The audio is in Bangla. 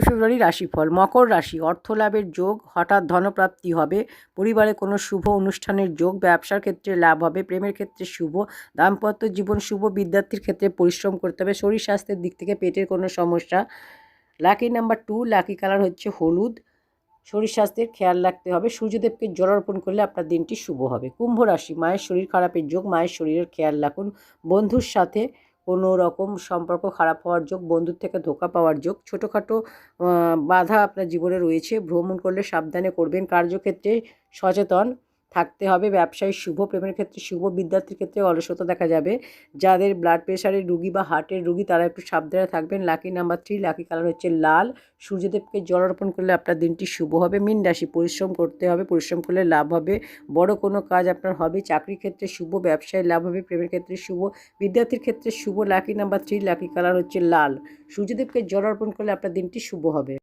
ফেব্রুয়ারি রাশিফল। মকর রাশি, অর্থ লাভের যোগ, হঠাৎ ধনপ্রাপ্তি হবে, পরিবারে কোনো শুভ অনুষ্ঠানের যোগ, ব্যবসার ক্ষেত্রে লাভ হবে, প্রেমের ক্ষেত্রে শুভ, দাম্পত্য জীবন শুভ, বিদ্যার্থীর ক্ষেত্রে পরিশ্রম করতে হবে, শরীর স্বাস্থ্যের দিক থেকে পেটের কোনো সমস্যা। লাকি নাম্বার 2, লাকি কালার হচ্ছে হলুদ। শরীর স্বাস্থ্যের খেয়াল রাখতে হবে। সূর্যদেবকে জল অর্পণ করলে আপনার দিনটি শুভ হবে। কুম্ভ রাশি, মায়ের শরীর খারাপের যোগ, মায়ের শরীরের খেয়াল রাখুন। বন্ধুর সাথে কোনো রকম সম্পর্ক খারাপ হওয়ার যোগ, বন্ধুর থেকে ধোঁকা পাওয়ার যোগ, ছোটোখাটো বাধা আপনার জীবনে রয়েছে। ভ্রমণ করলে সাবধানে করবেন। কার্যক্ষেত্রে সচেতন থাকতে হবে। ব্যবসায় শুভ, প্রেমের ক্ষেত্রে শুভ, বিদ্যার্থীর ক্ষেত্রে অলসতা দেখা যাবে। যাদের ব্লাড প্রেশারের রুগী বা হার্টের রুগী তারা একটু সাবধানে থাকবেন। লাকি নাম্বার 3, লাকি কালার হচ্ছে লাল। সূর্যদেবকে জল অর্পণ করলে আপনার দিনটি শুভ হবে। মীন রাশি, পরিশ্রম করতে হবে, পরিশ্রম করলে লাভ হবে। বড় কোনো কাজ আপনার হবে। চাকরির ক্ষেত্রে শুভ, ব্যবসায় লাভ হবে, প্রেমের ক্ষেত্রে শুভ, বিদ্যার্থীর ক্ষেত্রে শুভ। লাকি নাম্বার 3, লাকি কালার হচ্ছে লাল। সূর্যদেবকে জল অর্পণ করলে আপনার দিনটি শুভ হবে।